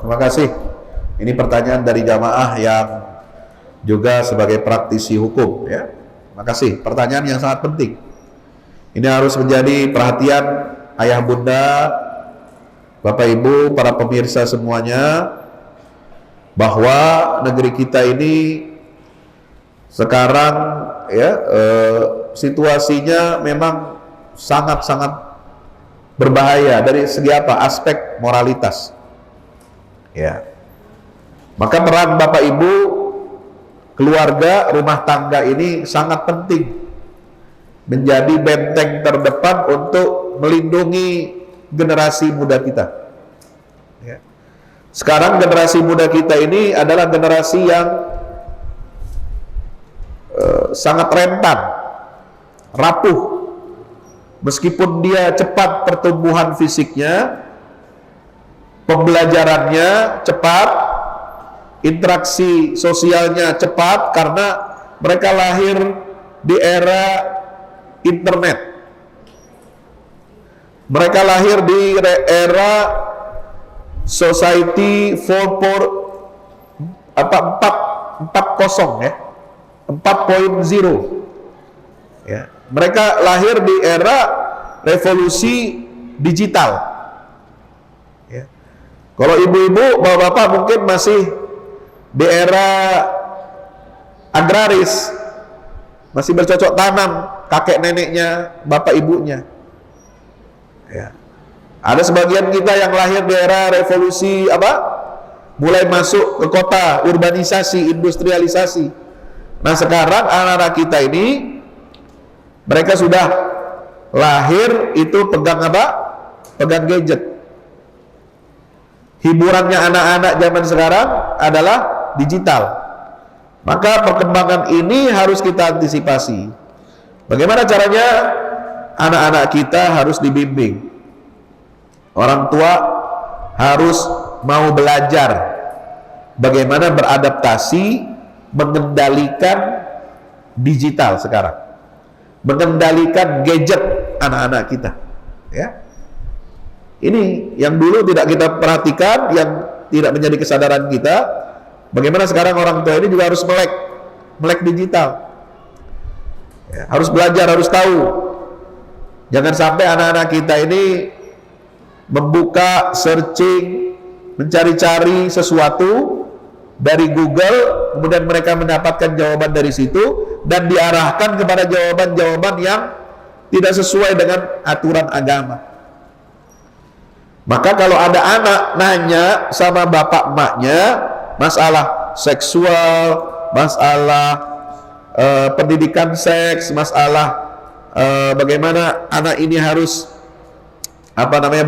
Terima kasih. Ini pertanyaan dari jamaah yang juga sebagai praktisi hukum, ya. Terima kasih. Pertanyaan yang sangat penting. Ini harus menjadi perhatian ayah bunda, bapak ibu, para pemirsa semuanya, bahwa negeri kita ini sekarang ya situasinya memang sangat-sangat berbahaya dari segi apa? Aspek moralitas. Ya. Maka peran bapak ibu, keluarga, rumah tangga ini sangat penting, menjadi benteng terdepan untuk melindungi generasi muda kita. Ya. Sekarang generasi muda kita ini adalah generasi yang sangat rentan, rapuh. Meskipun dia cepat pertumbuhan fisiknya, pembelajarannya cepat, interaksi sosialnya cepat, karena mereka lahir di era internet. Mereka lahir di era society 4.0 ya, 4.0 ya. Mereka lahir di era revolusi digital ya. Kalau ibu-ibu, bapak-bapak mungkin masih di era agraris, masih bercocok tanam kakek neneknya, bapak ibunya ya. Ada sebagian kita yang lahir di era revolusi mulai masuk ke kota, urbanisasi, industrialisasi. Nah sekarang anak-anak kita ini, mereka sudah lahir itu pegang pegang gadget. Hiburannya anak-anak zaman sekarang adalah digital. Maka perkembangan ini harus kita antisipasi. Bagaimana caranya? Anak-anak kita harus dibimbing. Orang tua harus mau belajar bagaimana beradaptasi, mengendalikan digital sekarang, mengendalikan gadget anak-anak kita ya. Ini yang dulu tidak kita perhatikan, yang tidak menjadi kesadaran kita. Bagaimana sekarang orang tua ini juga harus melek digital ya, harus belajar, harus tahu. Jangan sampai anak-anak kita ini membuka, searching, mencari-cari sesuatu dari Google, kemudian mereka mendapatkan jawaban dari situ dan diarahkan kepada jawaban-jawaban yang tidak sesuai dengan aturan agama. Maka kalau ada anak nanya sama bapak emaknya masalah seksual, masalah pendidikan seks, masalah bagaimana anak ini harus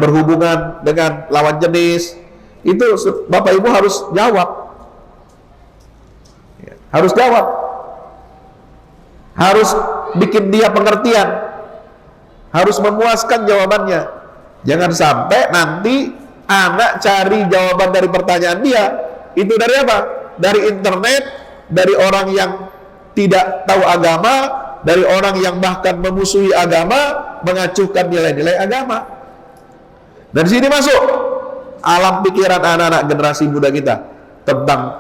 berhubungan dengan lawan jenis, itu bapak ibu harus jawab. Harus jawab, harus bikin dia pengertian, harus memuaskan jawabannya. Jangan sampai nanti anak cari jawaban dari pertanyaan dia itu dari apa? Dari internet, dari orang yang tidak tahu agama, dari orang yang bahkan memusuhi agama, mengacuhkan nilai-nilai agama. Dan di sini masuk alam pikiran anak-anak generasi muda kita tentang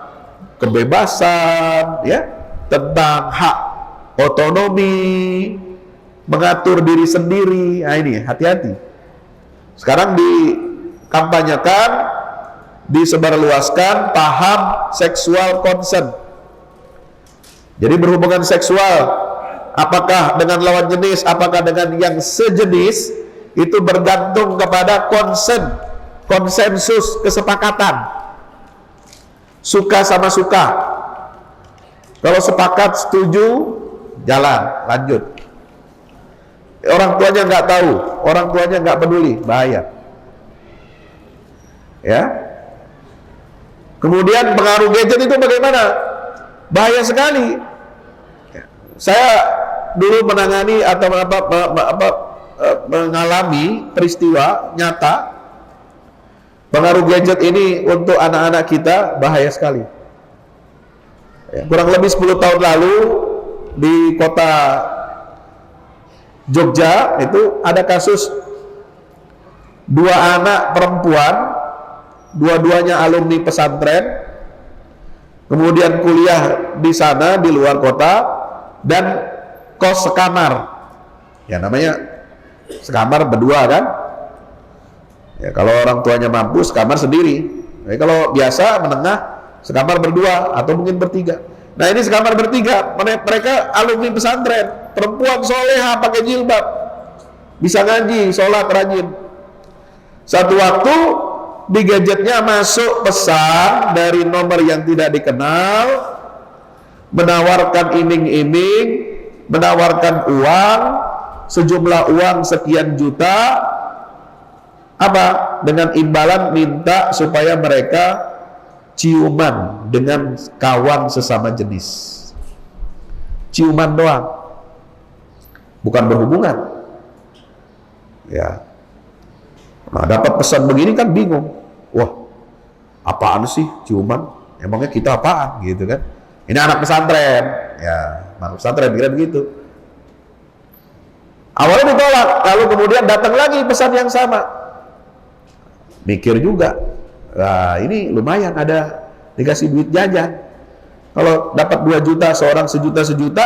kebebasan ya, tentang hak otonomi, mengatur diri sendiri. Nah ini hati-hati. Sekarang dikampanyekan, disebarluaskan paham seksual consent. Jadi berhubungan seksual, apakah dengan lawan jenis, apakah dengan yang sejenis, itu bergantung kepada konsensus, kesepakatan. Suka sama suka. Kalau sepakat, setuju, jalan, lanjut. Orang tuanya nggak tahu, orang tuanya nggak peduli, bahaya. Ya. Kemudian pengaruh gadget itu bagaimana? Bahaya sekali. Saya dulu menangani atau mengalami peristiwa nyata. Pengaruh gadget ini untuk anak-anak kita bahaya sekali. Kurang lebih 10 tahun lalu di kota Jogja itu ada kasus 2 anak perempuan dua-duanya alumni pesantren, kemudian kuliah di sana di luar kota, dan kos sekamar. Ya namanya sekamar berdua kan. Ya kalau orang tuanya mampu sekamar sendiri. Jadi kalau biasa menengah sekamar berdua atau mungkin bertiga. Nah ini sekamar bertiga, mereka alumni pesantren, perempuan soleha pakai jilbab, bisa ngaji, sholat rajin. Satu waktu di gadgetnya masuk pesan dari nomor yang tidak dikenal, menawarkan iming-iming, menawarkan uang, sejumlah uang sekian juta, apa? Dengan imbalan minta supaya mereka ciuman dengan kawan sesama jenis. Ciuman doang, bukan berhubungan. Ya. Nah, dapat pesan begini kan bingung. Wah, apaan sih ciuman? Emangnya kita apaan gitu kan? Ini anak pesantren. Ya, anak pesantren kira begitu. Awalnya ditolak, lalu kemudian datang lagi pesan yang sama. Mikir juga. Nah, ini lumayan ada dikasih duit jajan. Kalau dapat 2 juta seorang, sejuta.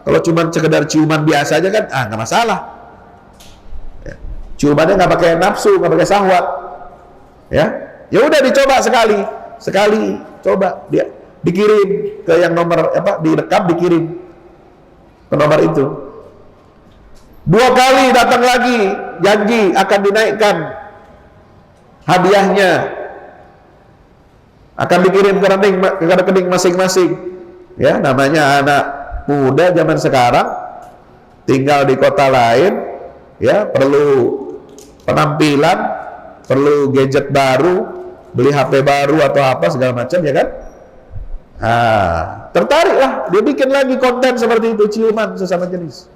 Kalau cuma sekedar ciuman biasa aja kan, nggak masalah. Ya. Ciumannya nggak pakai nafsu, nggak pakai syahwat. Ya udah dicoba sekali coba dia dikirim ke yang nomor direkam, dikirim ke nomor itu. 2 kali datang lagi, janji akan dinaikkan hadiahnya, akan dikirim ke rekening masing-masing. Ya, namanya anak muda zaman sekarang, tinggal di kota lain, ya perlu penampilan, perlu gadget baru, beli HP baru atau apa segala macam, ya kan? Tertarik lah, dia bikin lagi konten seperti itu, ciuman sesama jenis.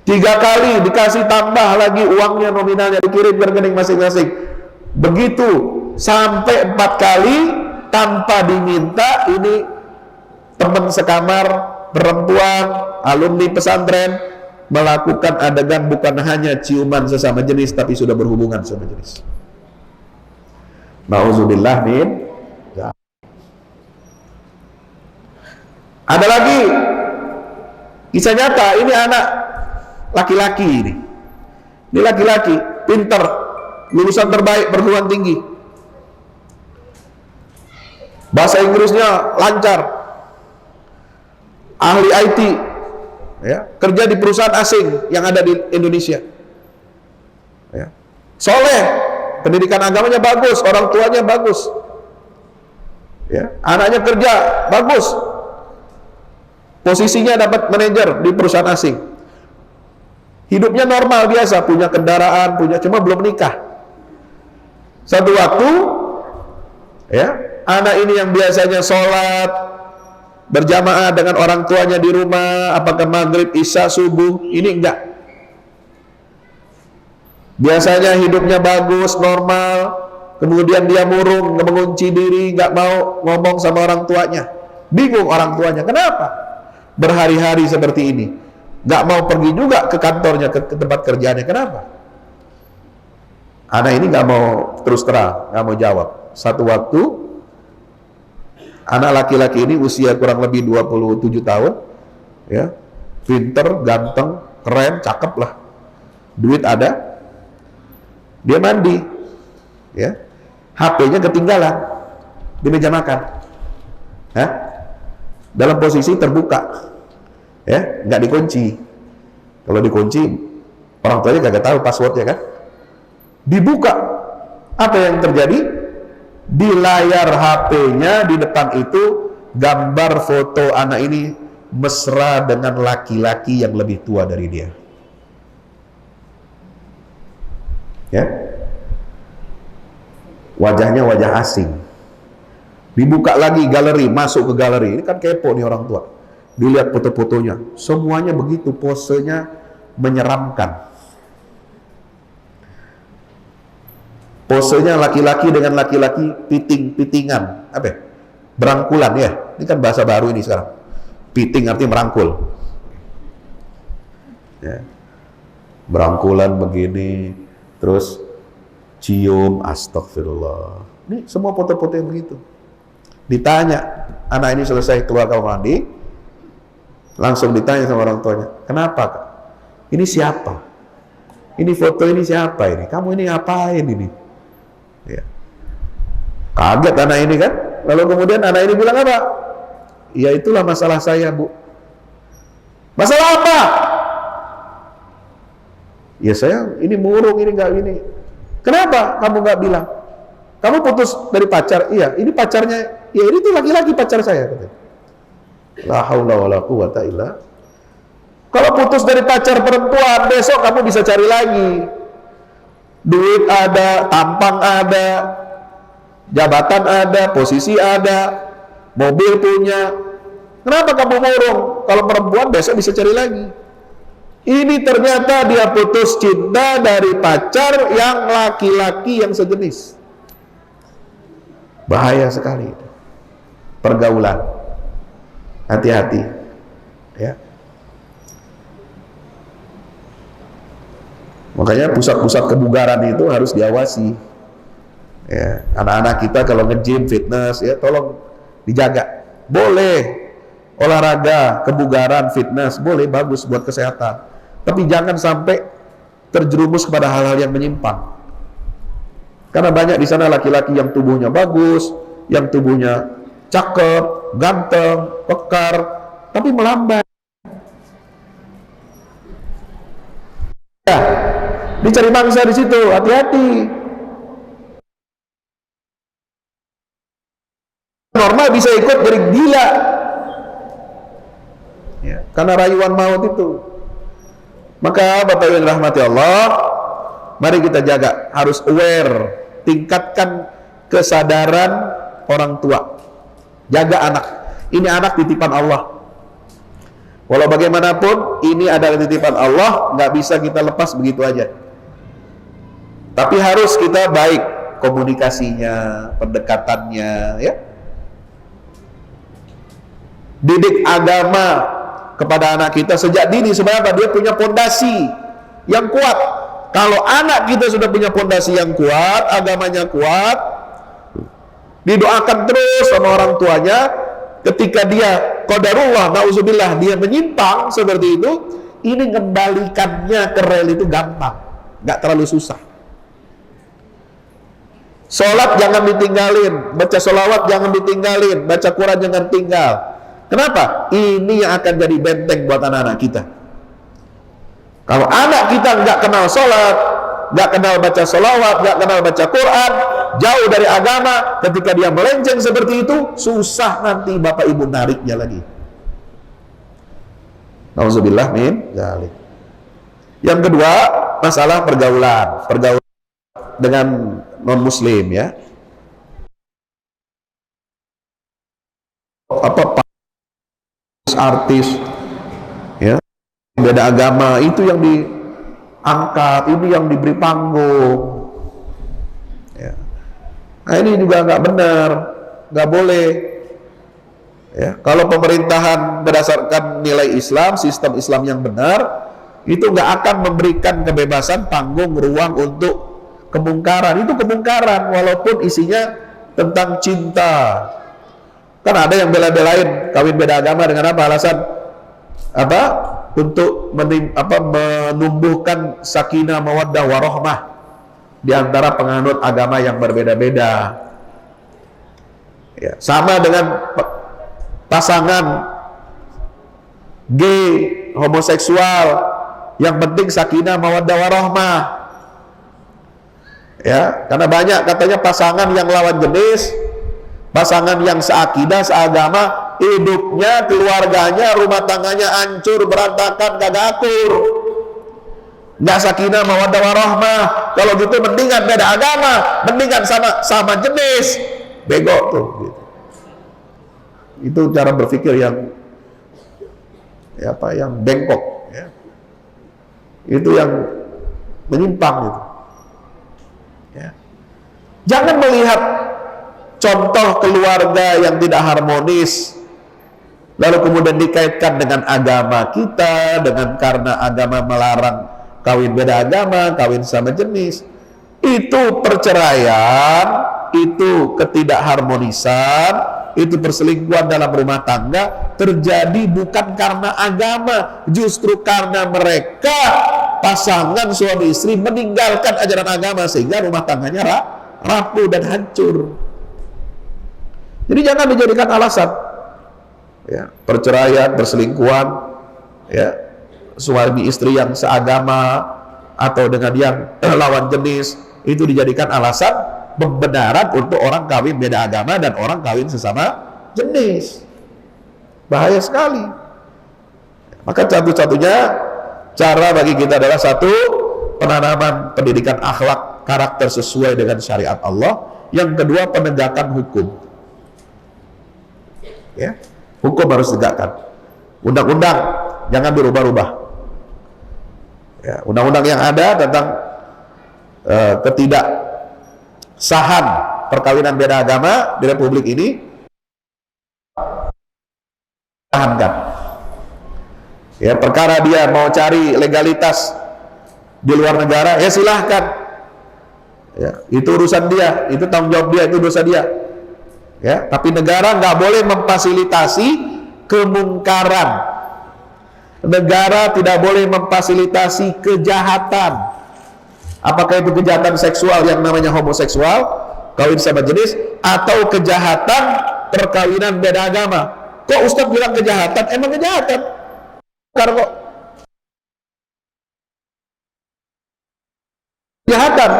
3 kali dikasih tambah lagi uangnya, nominalnya, dikirim ke rekening masing-masing. Begitu sampai 4 kali tanpa diminta. Ini teman sekamar perempuan alumni pesantren melakukan adegan bukan hanya ciuman sesama jenis, tapi sudah berhubungan sesama jenis. Nauzubillah min. Ada lagi kisah nyata, ini anak laki-laki ini laki-laki pinter, lulusan terbaik perguruan tinggi, bahasa Inggrisnya lancar, ahli IT, ya, kerja di perusahaan asing yang ada di Indonesia, ya. Soleh, pendidikan agamanya bagus, orang tuanya bagus, ya, anaknya kerja bagus, posisinya dapat manajer di perusahaan asing, hidupnya normal biasa, punya kendaraan, cuma belum nikah. Satu waktu, ya, anak ini yang biasanya sholat berjamaah dengan orang tuanya di rumah, apakah maghrib, isya, subuh, ini enggak. Biasanya hidupnya bagus, normal, kemudian dia murung, mengunci diri, nggak mau ngomong sama orang tuanya. Bingung orang tuanya, kenapa? Berhari-hari seperti ini, nggak mau pergi juga ke kantornya, ke tempat kerjaannya, kenapa? Anak ini nggak mau terus terang, nggak mau jawab. Satu waktu, anak laki-laki ini usia kurang lebih 27 tahun, ya, pinter, ganteng, keren, cakep lah, duit ada, dia mandi, ya, HP-nya ketinggalan di meja makan, dalam posisi terbuka, ya, nggak dikunci. Kalau dikunci, orang tuanya kagak tahu passwordnya kan. Dibuka, apa yang terjadi? Di layar HP-nya di depan itu gambar foto anak ini mesra dengan laki-laki yang lebih tua dari dia. Ya, wajahnya wajah asing. Dibuka lagi galeri, masuk ke galeri. Ini kan kepo nih orang tua. Dilihat foto-fotonya, semuanya begitu, posenya menyeramkan. Posenya laki-laki dengan laki-laki piting-pitingan, apa ya? Berangkulan, ya. Ini kan bahasa baru ini sekarang. Piting artinya merangkul. Ya. Berangkulan begini, terus cium, astagfirullah. Ini semua foto-foto yang begitu. Ditanya, anak ini selesai keluar kamar mandi, langsung ditanya sama orang tuanya, kenapa Kak? Ini siapa? Ini foto ini siapa ini? Kamu ini ngapain ini? Ya. Kaget anak ini kan? Lalu kemudian anak ini bilang apa? Ya itulah masalah saya, Bu. Masalah apa? Ya saya ini murung, ini nggak ini. Kenapa kamu nggak bilang? Kamu putus dari pacar? Iya, ini pacarnya. Ya ini tuh laki-laki pacar saya. La haula wala quwata illa. Kalau putus dari pacar perempuan, besok kamu bisa cari lagi. Duit ada, tampang ada, jabatan ada, posisi ada, mobil punya. Kenapa kamu murung? Kalau perempuan besok bisa cari lagi. Ini ternyata dia putus cinta dari pacar yang laki-laki yang sejenis. Bahaya sekali itu. Pergaulan. Hati-hati. Ya. Makanya pusat-pusat kebugaran itu harus diawasi. Ya, anak-anak kita kalau nge-gym, fitness, ya tolong dijaga. Boleh olahraga, kebugaran, fitness, boleh, bagus buat kesehatan. Tapi jangan sampai terjerumus kepada hal-hal yang menyimpang. Karena banyak di sana laki-laki yang tubuhnya bagus, yang tubuhnya cakep, ganteng, pekar, tapi melambai. Ya, dicari mangsa di situ, hati-hati. Normal bisa ikut jadi gila. Ya, karena rayuan maut itu. Maka Bapak Ibu yang rahmati Allah, mari kita jaga, harus aware, tingkatkan kesadaran orang tua. Jaga anak. Ini anak titipan Allah. Walau bagaimanapun, ini adalah titipan Allah, nggak bisa kita lepas begitu aja. Tapi harus kita baik komunikasinya, pendekatannya, ya. Didik agama kepada anak kita sejak dini, sebab dia punya pondasi yang kuat. Kalau anak kita sudah punya pondasi yang kuat, agamanya kuat, didoakan terus sama orang tuanya. Ketika dia qadarullah, na'udzubillah, dia menyimpang seperti itu, ini kembalikannya ke rel itu gampang, nggak terlalu susah. Sholat jangan ditinggalin, baca sholawat jangan ditinggalin, baca Quran jangan tinggal. Kenapa? Ini yang akan jadi benteng buat anak-anak kita. Kalau anak kita nggak kenal sholat, nggak kenal baca sholawat, nggak kenal baca Quran, jauh dari agama, ketika dia melenceng seperti itu, susah nanti bapak ibu nariknya lagi. Nauzubillah min dzalik. Yang kedua, masalah pergaulan dengan non muslim, ya. Apa artis, ya, beda agama itu yang diangkat, ini yang diberi panggung, ya. Nah ini juga nggak benar, nggak boleh, ya. Kalau pemerintahan berdasarkan nilai Islam, sistem Islam yang benar, itu nggak akan memberikan kebebasan panggung, ruang untuk kemungkaran. Itu kemungkaran walaupun isinya tentang cinta. Kan ada yang bela-belain kawin beda agama dengan apa alasan? Apa? Untuk menumbuhkan sakinah mawaddah warahmah di antara penganut agama yang berbeda-beda. Ya, sama dengan pasangan gay, homoseksual, yang penting sakinah mawaddah warahmah. Ya, karena banyak katanya pasangan yang lawan jenis, pasangan yang seakidah, seagama, hidupnya, keluarganya, rumah tangganya hancur, berantakan, kagak akur, nggak sakinah mawaddah warahmah. Kalau gitu mendingan beda agama, mendingan sama jenis, bego tuh gitu. Itu cara berpikir yang yang bengkok, ya. Itu yang menyimpang gitu, ya. Jangan melihat contoh keluarga yang tidak harmonis lalu kemudian dikaitkan dengan agama kita, dengan karena agama melarang kawin beda agama, kawin sama jenis. Itu perceraian itu ketidakharmonisan, itu perselingkuhan dalam rumah tangga terjadi bukan karena agama, justru karena mereka pasangan suami istri meninggalkan ajaran agama sehingga rumah tangganya rapuh dan hancur. Jadi jangan dijadikan alasan ya, perceraian, perselingkuhan ya, suami istri yang seagama atau dengan yang lawan jenis itu dijadikan alasan pembenaran untuk orang kawin beda agama dan orang kawin sesama jenis. Bahaya sekali. Maka satu-satunya cara bagi kita adalah satu, penanaman pendidikan akhlak karakter sesuai dengan syariat Allah. Yang kedua, penegakan hukum. Ya, hukum harus ditegakkan. Undang-undang jangan dirubah-rubah. Ya, undang-undang yang ada tentang ketidaksahan perkawinan beda agama di Republik ini tahankan. Ya, perkara dia mau cari legalitas di luar negara, ya silahkan. Ya, itu urusan dia, itu tanggung jawab dia, itu dosa dia. Ya, tapi negara nggak boleh memfasilitasi kemungkaran. Negara tidak boleh memfasilitasi kejahatan. Apakah itu kejahatan seksual yang namanya homoseksual, kawin sama jenis, atau kejahatan perkawinan beda agama? Kok Ustadz bilang kejahatan? Emang kejahatan? Karena kok kejahatan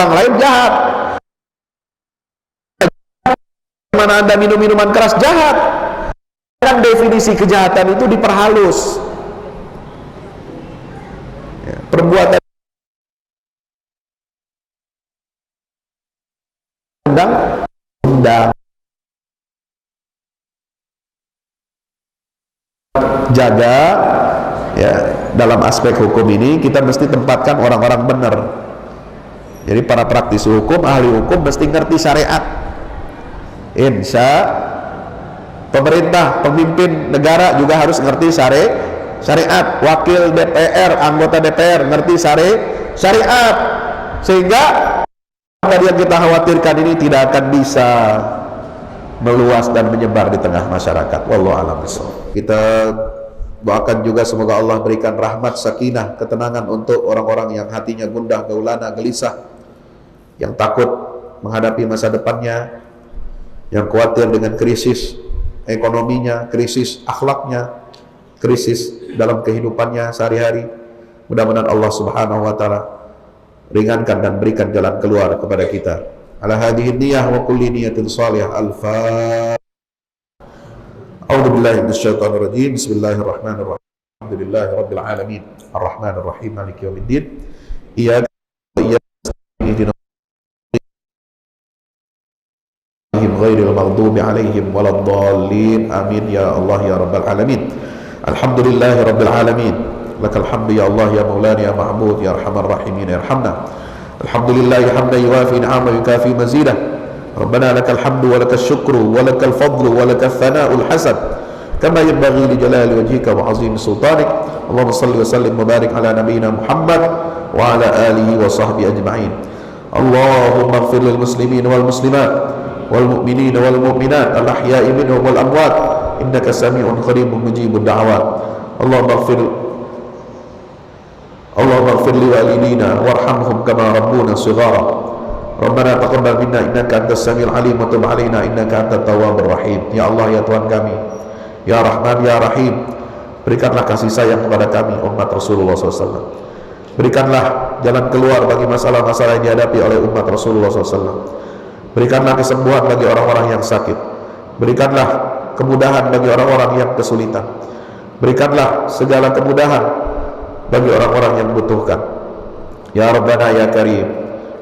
orang lain jahat. Mana Anda minum minuman keras, jahat. Kan definisi kejahatan itu diperhalus. Ya, perbuatan undang-undang jaga ya, dalam aspek hukum ini kita mesti tempatkan orang-orang benar. Jadi para praktisi hukum, ahli hukum mesti ngerti syariat. Pemerintah, pemimpin negara juga harus ngerti syariat. Wakil DPR, anggota DPR ngerti syariat. Sehingga tadi yang kita khawatirkan ini tidak akan bisa meluas dan menyebar di tengah masyarakat. Wallahu a'lam bishawab. Kita doakan juga semoga Allah berikan rahmat, sakinah, ketenangan untuk orang-orang yang hatinya gundah, gaulana, gelisah, yang takut menghadapi masa depannya, yang khawatir dengan krisis ekonominya, krisis akhlaknya, krisis dalam kehidupannya sehari-hari. Mudah-mudahan Allah Subhanahu wa taala ringankan dan berikan jalan keluar kepada kita. Ala hadhihi niyyah wa kulli niyatin shalihah. Al-Fatihah. A'udzu billahi minasyaitonir rajim. Bismillahirrahmanirrahim. Alhamdulillahirabbil alamin. Arrahmanir rahim. Maliki yaumiddin. Iyyaka na'budu ghairil maghdubi alaihim waladdallin. Amin ya Allah ya rabbal alamin. Alhamdulillahi rabbil alamin. Lakal hamdu ya Allah ya maulana ya ma'bud ya arhamar rahimin irhamna. Alhamdulillahi hamdan yuwafi ni'amahu yukafi mazidah. Rabbana lakal hamdu wa lakal syukru wa lakal fadlu wa lakal thana'ul hasan kama yanbaghi li jalali wajhika wa 'azimi sultanik. Allahumma shalli wa sallim wa barik ala nabiyyina Muhammad wa ala alihi wa sahbihi ajma'in. Allahumma ighfir lil muslimin wal muslimat والمؤمنين والمؤمنات الأحياء منهم والأموات إنك سميع قريب مجيب الدعوات. اللهم اغفر لوالدينا وارحمهم كما ربونا صغارا. ربنا تقبل منا إنك أنت السميع العليم وتب علينا إنك أنت التواب الرحيم. Ya Allah ya Tuhan kami, ya Rahman ya Rahim, berikanlah kasih sayang kepada kami umat Rasulullah SAW. Berikanlah jalan keluar bagi masalah-masalah yang dihadapi oleh umat Rasulullah SAW. Berikanlah kesembuhan bagi orang-orang yang sakit. Berikanlah kemudahan bagi orang-orang yang kesulitan. Berikanlah segala kemudahan bagi orang-orang yang membutuhkan. Ya Rabbana ya Karim,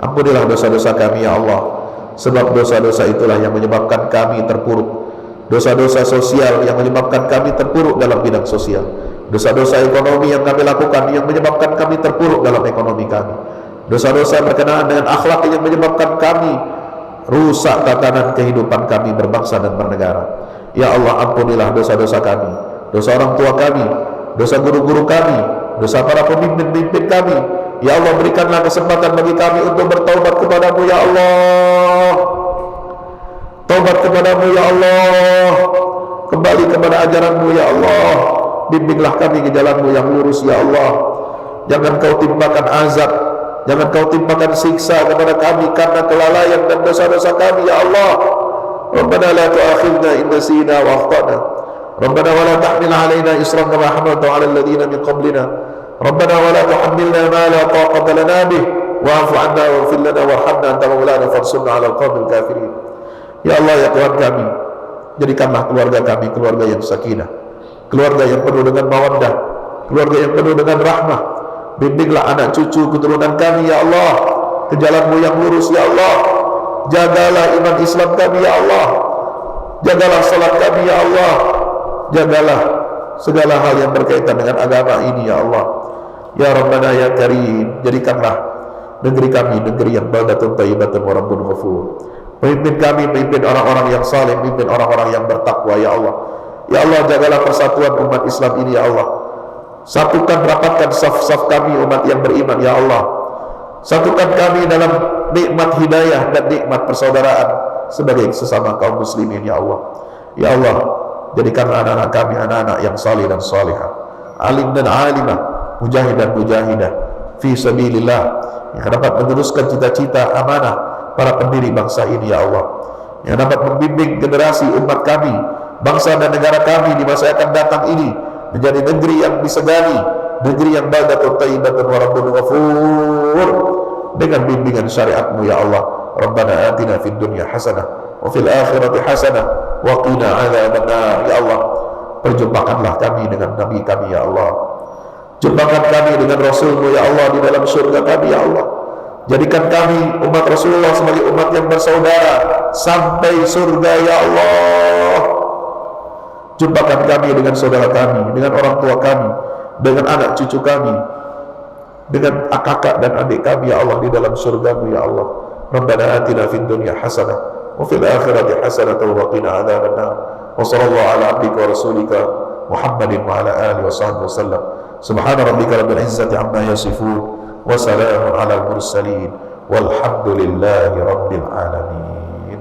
ampunilah dosa-dosa kami ya Allah. Sebab dosa-dosa itulah yang menyebabkan kami terpuruk. Dosa-dosa sosial yang menyebabkan kami terpuruk dalam bidang sosial. Dosa-dosa ekonomi yang kami lakukan yang menyebabkan kami terpuruk dalam ekonomi kami. Dosa-dosa berkenaan dengan akhlak yang menyebabkan kami rusak tatanan kehidupan kami berbangsa dan bernegara. Ya Allah, ampunilah dosa-dosa kami, dosa orang tua kami, dosa guru-guru kami, dosa para pemimpin-pemimpin kami, Ya Allah, berikanlah kesempatan bagi kami untuk bertaubat kepadamu ya Allah. Taubat kepadamu ya Allah, kembali kepada ajaranmu ya Allah. Bimbinglah kami ke jalanmu yang lurus ya Allah. Jangan kau timpakan azab, jangan kau timpakan siksa kepada kami karena kelalaian dan dosa-dosa kami ya Allah. Rabbana la tu'akhidna in nasina wa akhtana. Rabbana wa la tahmil 'alaina isran kama hamaltahu 'alal ladzina min qablina. Rabbana wa la tuhammilna ma la taqata lana bih wa'fu 'anna waghfir lana warhamna anta maulana fansurna 'alal qaumil kafirin. Ya Allah, ya Tuhan kami, jadikanlah keluarga kami keluarga yang sakinah, keluarga yang penuh dengan mawaddah, keluarga yang penuh dengan rahmah. Bimbinglah anak cucu keturunan kami ya Allah ke jalanmu yang lurus ya Allah. Jagalah iman Islam kami ya Allah, jagalah salat kami ya Allah, jagalah segala hal yang berkaitan dengan agama ini ya Allah. Ya Rabbana ya Karim, jadikanlah negeri kami negeri yang baldatun thayyibatun wa rabbun ghafur. Pemimpin kami pemimpin orang-orang yang saleh, pemimpin orang-orang yang bertakwa ya Allah. Ya Allah, jagalah persatuan umat Islam ini ya Allah. Satukan, rapatkan saf-saf kami umat yang beriman ya Allah. Satukan kami dalam nikmat hidayah dan nikmat persaudaraan sebagai sesama kaum muslimin ya Allah. Ya Allah, jadikanlah anak-anak kami anak-anak yang salih dan salihah, alim dan alimah, mujahid dan mujahidah fi sabilillah, yang dapat meneruskan cita-cita amanah para pendiri bangsa ini ya Allah, yang dapat membimbing generasi umat kami, bangsa dan negara kami di masa yang akan datang ini menjadi negeri yang disegani, negeri yang baldatun thayyibatun wa rabbun ghafur, dengan bimbingan syariatmu ya Allah. Rabbana atina fid dunya hasanah wa fil akhirati hasanah wa qina adzabannar. Ya Allah, perjumpakanlah kami dengan nabi kami ya Allah, jumpakan kami dengan rasulmu ya Allah di dalam surga kami ya Allah. Jadikan kami umat Rasulullah sebagai umat yang bersaudara sampai surga ya Allah. Jumpakan kami dengan saudara kami, dengan orang tua kami, dengan anak cucu kami, dengan kakak dan adik kami ya Allah di dalam surgamu ya Allah. Rabbana atina fid dunya hasanah wa fil akhirati hasanah wa qina adzabannar. Wa sallallahu ala abdika wa rasulika Muhammadin wa ala alihi wa sahbihi wasallam. Subhana rabbika rabbil izzati amma yasifun wa salamun ala al mursalin walhamdulillahi rabbil alamin.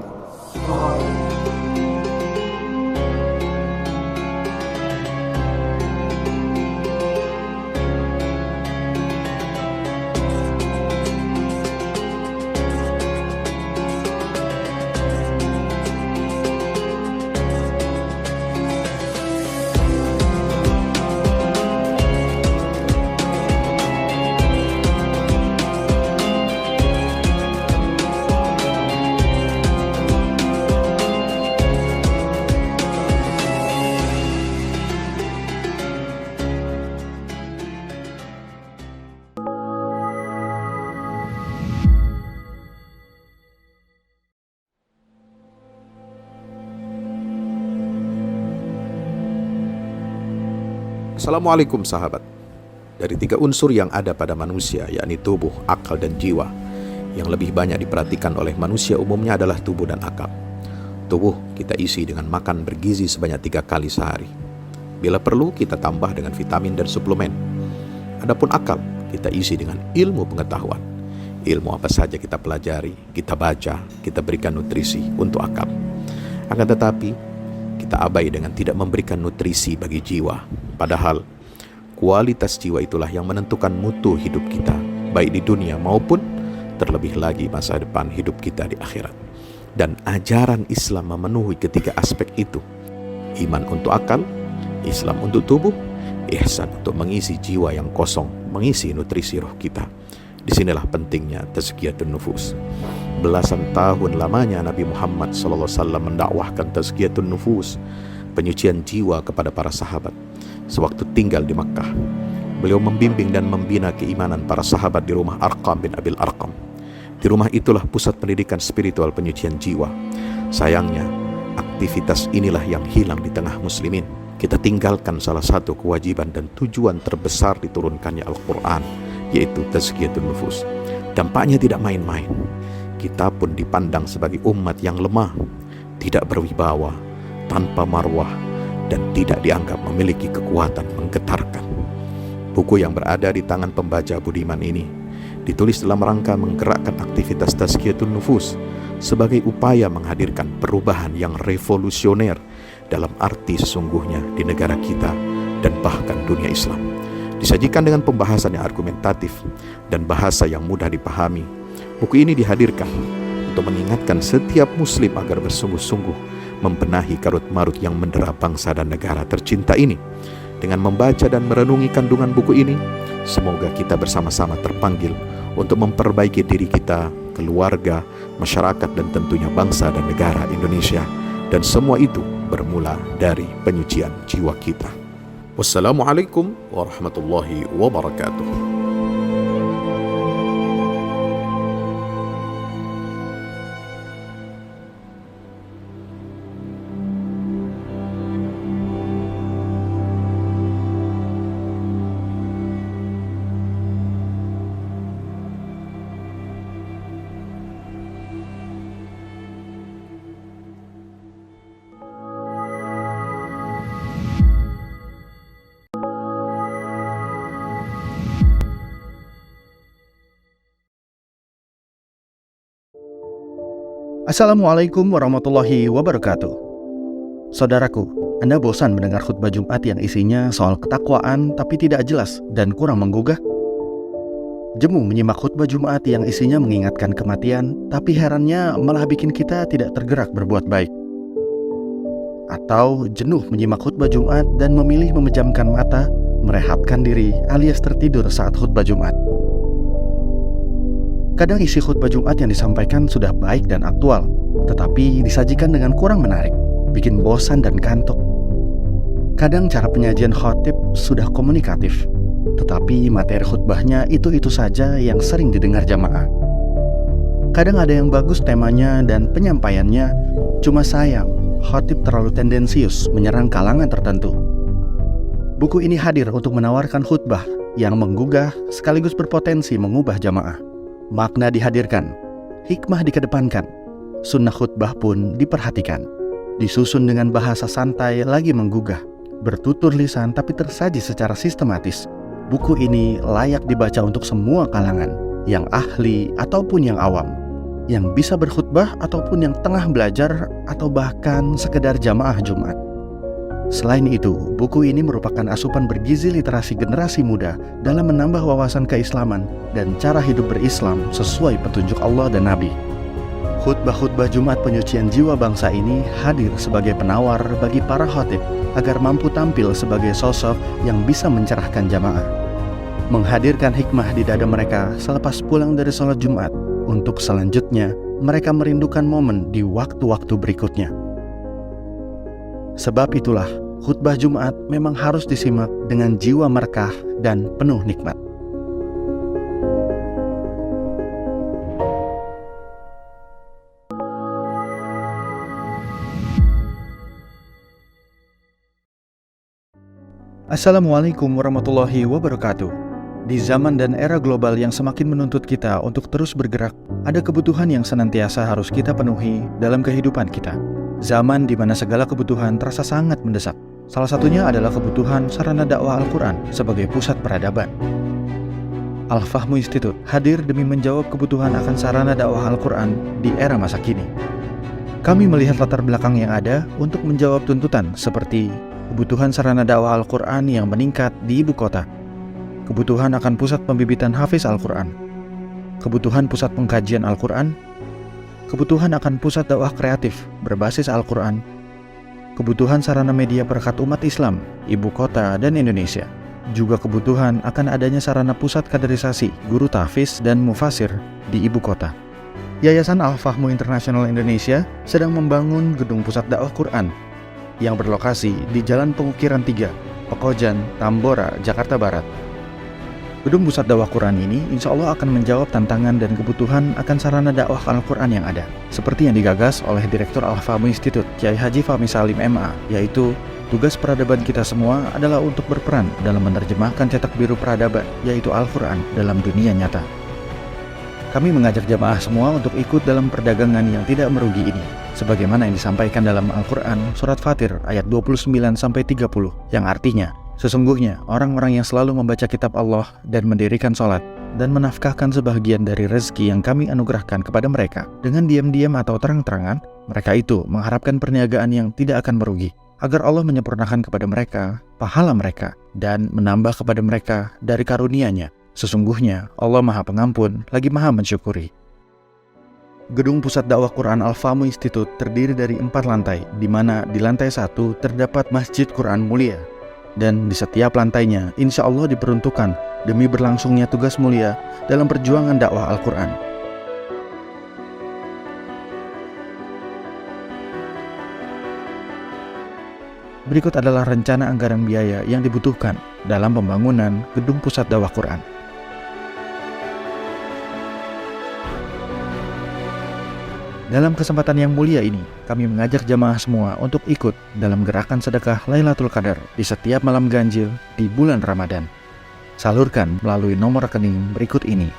Assalamualaikum sahabat. Dari 3 unsur yang ada pada manusia, yakni tubuh, akal, dan jiwa, yang lebih banyak diperhatikan oleh manusia umumnya adalah tubuh dan akal. Tubuh kita isi dengan makan bergizi sebanyak 3 kali sehari. Bila perlu kita tambah dengan vitamin dan suplemen. Adapun akal kita isi dengan ilmu pengetahuan. Ilmu apa saja kita pelajari, kita baca, kita berikan nutrisi untuk akal. Akan tetapi kita abai dengan tidak memberikan nutrisi bagi jiwa. Padahal kualitas jiwa itulah yang menentukan mutu hidup kita, baik di dunia maupun terlebih lagi masa depan hidup kita di akhirat. Dan ajaran Islam memenuhi ketiga aspek itu. Iman untuk akal, Islam untuk tubuh, ihsan untuk mengisi jiwa yang kosong, mengisi nutrisi roh kita. Disinilah pentingnya tazkiyatun nufus. Belasan tahun lamanya Nabi Muhammad SAW mendakwahkan tazkiyatun nufus, penyucian jiwa kepada para sahabat. Sewaktu tinggal di Makkah, beliau membimbing dan membina keimanan para sahabat di rumah Arqam bin Abil Arqam. Di rumah itulah pusat pendidikan spiritual penyucian jiwa. Sayangnya, aktivitas inilah yang hilang di tengah muslimin. Kita tinggalkan salah satu kewajiban dan tujuan terbesar diturunkannya Al-Quran, yaitu tazkiyatun nufus. Dampaknya tidak main-main. Kita pun dipandang sebagai umat yang lemah, tidak berwibawa, tanpa marwah, dan tidak dianggap memiliki kekuatan menggetarkan. Buku yang berada di tangan pembaca budiman ini ditulis dalam rangka menggerakkan aktivitas tazkiyatun nufus sebagai upaya menghadirkan perubahan yang revolusioner dalam arti sesungguhnya di negara kita dan bahkan dunia Islam. Disajikan dengan pembahasan yang argumentatif dan bahasa yang mudah dipahami, buku ini dihadirkan untuk mengingatkan setiap muslim agar bersungguh-sungguh membenahi karut-marut yang mendera bangsa dan negara tercinta ini. Dengan membaca dan merenungi kandungan buku ini, semoga kita bersama-sama terpanggil untuk memperbaiki diri kita, keluarga, masyarakat, dan tentunya bangsa dan negara Indonesia. Dan semua itu bermula dari penyucian jiwa kita. Wassalamualaikum warahmatullahi wabarakatuh. Assalamualaikum warahmatullahi wabarakatuh. Saudaraku, Anda bosan mendengar khutbah Jumat yang isinya soal ketakwaan tapi tidak jelas dan kurang menggugah? Jemu menyimak khutbah Jumat yang isinya mengingatkan kematian, tapi herannya malah bikin kita tidak tergerak berbuat baik. Atau jenuh menyimak khutbah Jumat dan memilih memejamkan mata, merehatkan diri alias tertidur saat khutbah Jumat. Kadang isi khutbah Jumat yang disampaikan sudah baik dan aktual, tetapi disajikan dengan kurang menarik, bikin bosan dan kantuk. Kadang cara penyajian khotib sudah komunikatif, tetapi materi khutbahnya itu-itu saja yang sering didengar jamaah. Kadang ada yang bagus temanya dan penyampaiannya, cuma sayang, khotib terlalu tendensius menyerang kalangan tertentu. Buku ini hadir untuk menawarkan khutbah yang menggugah sekaligus berpotensi mengubah jamaah. Makna dihadirkan, hikmah dikedepankan, sunnah khutbah pun diperhatikan. Disusun dengan bahasa santai lagi menggugah, bertutur lisan tapi tersaji secara sistematis. Buku ini layak dibaca untuk semua kalangan, yang ahli ataupun yang awam, yang bisa berkhutbah ataupun yang tengah belajar atau bahkan sekedar jamaah Jumat. Selain itu, buku ini merupakan asupan bergizi literasi generasi muda dalam menambah wawasan keislaman dan cara hidup berislam sesuai petunjuk Allah dan Nabi. Khutbah-khutbah Jumat penyucian jiwa bangsa ini hadir sebagai penawar bagi para khatib agar mampu tampil sebagai sosok yang bisa mencerahkan jamaah, menghadirkan hikmah di dada mereka selepas pulang dari sholat Jumat, untuk selanjutnya mereka merindukan momen di waktu-waktu berikutnya. Sebab itulah, khutbah Jumat memang harus disimak dengan jiwa merekah dan penuh nikmat. Assalamualaikum warahmatullahi wabarakatuh. Di zaman dan era global yang semakin menuntut kita untuk terus bergerak, ada kebutuhan yang senantiasa harus kita penuhi dalam kehidupan kita. Zaman di mana segala kebutuhan terasa sangat mendesak. Salah satunya adalah kebutuhan sarana dakwah Al-Quran sebagai pusat peradaban. Al-Fahmu Institute hadir demi menjawab kebutuhan akan sarana dakwah Al-Quran di era masa kini. Kami melihat latar belakang yang ada untuk menjawab tuntutan seperti kebutuhan sarana dakwah Al-Quran yang meningkat di ibu kota, kebutuhan akan pusat pembibitan hafiz Al-Quran, kebutuhan pusat pengkajian Al-Quran, kebutuhan akan pusat dakwah kreatif berbasis Al-Quran, kebutuhan sarana media perekat umat Islam, ibu kota dan Indonesia, juga kebutuhan akan adanya sarana pusat kaderisasi guru tahfiz dan mufasir di ibu kota. Yayasan Al-Fahmu International Indonesia sedang membangun gedung pusat dakwah Quran yang berlokasi di Jalan Pengukiran 3, Pekojan, Tambora, Jakarta Barat. Gedung pusat dakwah Quran ini insya Allah akan menjawab tantangan dan kebutuhan akan sarana dakwah Al-Quran yang ada, seperti yang digagas oleh Direktur Al-Fahmu Institute, Kiai Haji Fahmi Salim MA, yaitu tugas peradaban kita semua adalah untuk berperan dalam menerjemahkan cetak biru peradaban, yaitu Al-Quran, dalam dunia nyata. Kami mengajak jamaah semua untuk ikut dalam perdagangan yang tidak merugi ini, sebagaimana yang disampaikan dalam Al-Quran Surat Fatir ayat 29-30, yang artinya, sesungguhnya orang-orang yang selalu membaca kitab Allah dan mendirikan sholat, dan menafkahkan sebahagian dari rezeki yang kami anugerahkan kepada mereka. Dengan diam-diam atau terang-terangan, mereka itu mengharapkan perniagaan yang tidak akan merugi, agar Allah menyempurnakan kepada mereka pahala mereka dan menambah kepada mereka dari karunia-Nya. Sesungguhnya Allah Maha Pengampun lagi Maha Mensyukuri. Gedung Pusat Dakwah Quran Al-Fahmu Institute terdiri dari 4 lantai, di mana di lantai 1 terdapat Masjid Quran Mulia. Dan di setiap lantainya, insya Allah diperuntukkan demi berlangsungnya tugas mulia dalam perjuangan dakwah Al-Quran. Berikut adalah rencana anggaran biaya yang dibutuhkan dalam pembangunan Gedung Pusat Dakwah Quran. Dalam kesempatan yang mulia ini, kami mengajak jamaah semua untuk ikut dalam gerakan sedekah Lailatul Qadar di setiap malam ganjil di bulan Ramadan. Salurkan melalui nomor rekening berikut ini.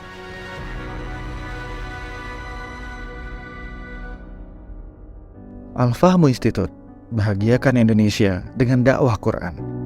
Al-Fahmu Institute, bahagiakan Indonesia dengan dakwah Quran.